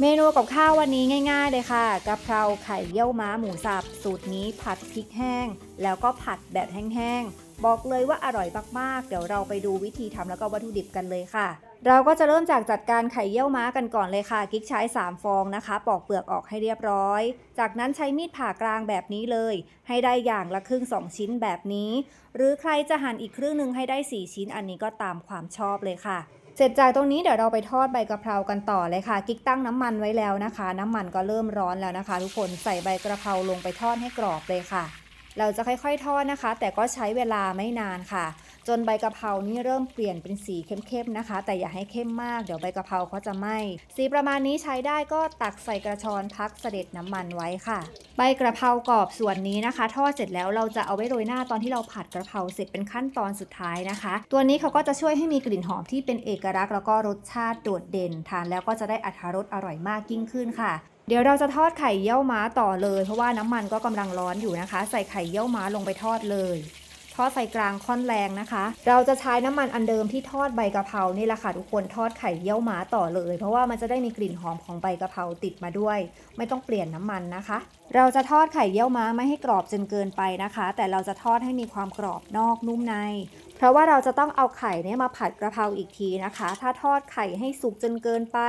เมนูกับข้าววันนี้ง่ายๆเลยค่ะกะเพราไข่เยี่ยวม้าหมูสับสูตรนี้ผัดพริกแห้งแล้วก็ผัดแบบแห้งๆบอกเลยว่าอร่อยมากๆเดี๋ยวเราไปดูวิธีทำแล้วก็วัตถุดิบกันเลยค่ะเราก็จะเริ่มจากจัดการไข่เยี่ยวม้ากันก่อนเลยค่ะกิ๊กใช้3ฟองนะคะปอกเปลือกออกให้เรียบร้อยจากนั้นใช้มีดผ่ากลางแบบนี้เลยให้ได้อย่างละครึ่ง2ชิ้นแบบนี้หรือใครจะหั่นอีกครึ่งนึงให้ได้4ชิ้นอันนี้ก็ตามความชอบเลยค่ะเสร็จจากตรงนี้เดี๋ยวเราไปทอดใบกะเพรากันต่อเลยค่ะกิ๊กตั้งน้ำมันไว้แล้วนะคะน้ำมันก็เริ่มร้อนแล้วนะคะทุกคนใส่ใบกะเพราลงไปทอดให้กรอบเลยค่ะเราจะค่อยๆทอดนะคะแต่ก็ใช้เวลาไม่นานค่ะจนใบกะเพรานี่เริ่มเปลี่ยนเป็นสีเข้มๆนะคะแต่อย่าให้เข้มมากเดี๋ยวใบกะเพราเขาจะไหม้สีประมาณนี้ใช้ได้ก็ตักใส่กระชอนพักเสด็จน้ำมันไว้ค่ะใบกระเพรากรอบส่วนนี้นะคะทอดเสร็จแล้วเราจะเอาไว้โรยหน้าตอนที่เราผัดกระเพราเสร็จเป็นขั้นตอนสุดท้ายนะคะตัวนี้เขาก็จะช่วยให้มีกลิ่นหอมที่เป็นเอกลักษณ์แล้วก็รสชาติโดดเด่นทานแล้วก็จะได้อรรถรสอร่อยมากยิ่งขึ้นค่ะเดี๋ยวเราจะทอดไข่เยี่ยวม้าต่อเลยเพราะว่าน้ำมันก็กำลังร้อนอยู่นะคะใส่ไข่เยี่ยวม้าลงไปทอดเลยทอดไฟกลางค่อนแรงนะคะเราจะใช้น้ำมันอันเดิมที่ทอดใบกะเพรานี่แหละค่ะทุกคนทอดไข่เยี่ยวม้าต่อเลยเพราะว่ามันจะได้มีกลิ่นหอมของใบกะเพราติดมาด้วยไม่ต้องเปลี่ยนน้ำมันนะคะเราจะทอดไข่เยี่ยวม้าไม่ให้กรอบจนเกินไปนะคะแต่เราจะทอดให้มีความกรอบนอกนุ่มในเพราะว่าเราจะต้องเอาไข่เนี่ยมาผัดกะเพราอีกทีนะคะถ้าทอดไข่ให้สุกจนเกินไป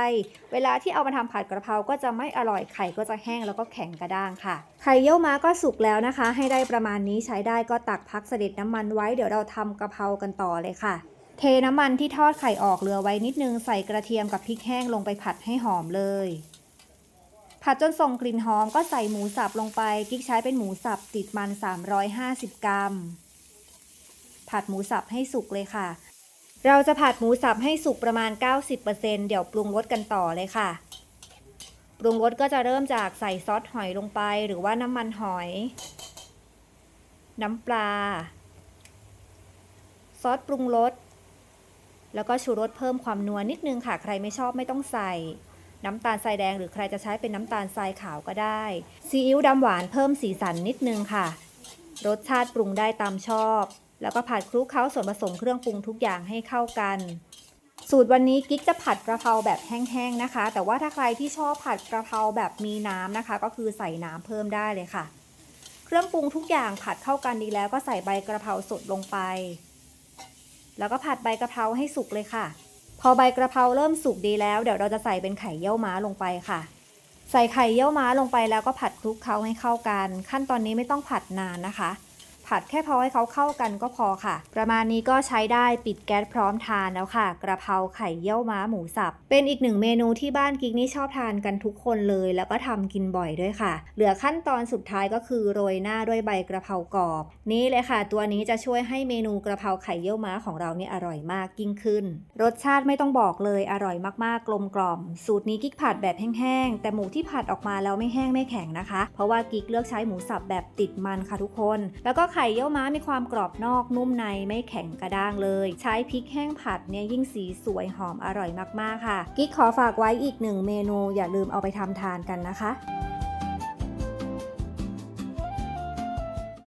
เวลาที่เอามาทำผัดกะเพราก็จะไม่อร่อยไข่ก็จะแห้งแล้วก็แข็งกระด้างค่ะไข่เยี่ยวม้าก็สุกแล้วนะคะให้ได้ประมาณนี้ใช้ได้ก็ตักพักเสด็จน้ำมันไว้เดี๋ยวเราทำกะเพรากันต่อเลยค่ะเทน้ำมันที่ทอดไข่ออกเหลือไว้นิดนึงใส่กระเทียมกับพริกแห้งลงไปผัดให้หอมเลยผัดจนส่งกลิ่นหอมก็ใส่หมูสับลงไปกิ๊กใช้เป็นหมูสับติดมัน350 กรัมผัดหมูสับให้สุกเลยค่ะเราจะผัดหมูสับให้สุกประมาณ 90% เดี๋ยวปรุงรสกันต่อเลยค่ะปรุงรสก็จะเริ่มจากใส่ซอสหอยลงไปหรือว่าน้ำมันหอยน้ำปลาซอสปรุงรสแล้วก็ชูรสเพิ่มความนัวนิดนึงค่ะใครไม่ชอบไม่ต้องใส่น้ำตาลทรายแดงหรือใครจะใช้เป็นน้ำตาลทรายขาวก็ได้ซีอิ๊วดำหวานเพิ่มสีสันนิดนึงค่ะรสชาติปรุงได้ตามชอบแล้วก็ผัดคลุกเคล้าส่วนผสมเครื่องปรุงทุกอย่างให้เข้ากันสูตรวันนี้กิ๊กจะผัดกระเพราแบบแห้งๆนะคะแต่ว่าถ้าใครที่ชอบผัดกระเพราแบบมีน้ำนะคะก็คือใส่น้ำเพิ่มได้เลยค่ะเครื่องปรุงทุกอย่างผัดเข้ากันดีแล้วก็ใส่ใบกระเพราสดลงไปแล้วก็ผัดใบกระเพราให้สุกเลยค่ะพอใบกระเพราเริ่มสุกดีแล้วเดี๋ยวเราจะใส่เป็นไข่เยี่ยวม้าลงไปค่ะใส่ไข่เยี่ยวม้าลงไปแล้วก็ผัดคลุกเคล้าให้เข้ากันขั้นตอนนี้ไม่ต้องผัดนานนะคะผัดแค่พอให้เขาเข้ากันก็พอค่ะประมาณนี้ก็ใช้ได้ปิดแก๊สพร้อมทานแล้วค่ะกระเพราไข่เยี่ยวม้าหมูสับเป็นอีกหนึ่งเมนูที่บ้านกิ๊กนี่ชอบทานกันทุกคนเลยแล้วก็ทำกินบ่อยด้วยค่ะเหลือขั้นตอนสุดท้ายก็คือโรยหน้าด้วยใบกระเพรากรอบนี่เลยค่ะตัวนี้จะช่วยให้เมนูกระเพราไข่เยี่ยวม้าของเราเนี่ยอร่อยมากยิ่งขึ้นรสชาติไม่ต้องบอกเลยอร่อยมากๆกลมกล่อมสูตรนี้กิ๊กผัดแบบแห้งๆแต่หมูที่ผัดออกมาแล้วไม่แห้งไม่แข็งนะคะเพราะว่ากิ๊กเลือกใช้หมูสับแบบติดมันค่ะทุกคนแล้วก็ไข่เยี่ยวม้ามีความกรอบนอกนุ่มในไม่แข็งกระด้างเลยใช้พริกแห้งผัดเนี่ยยิ่งสีสวยหอมอร่อยมากๆค่ะกิ๊กขอฝากไว้อีกหนึ่งเมนูอย่าลืมเอาไปทำทานกันนะคะ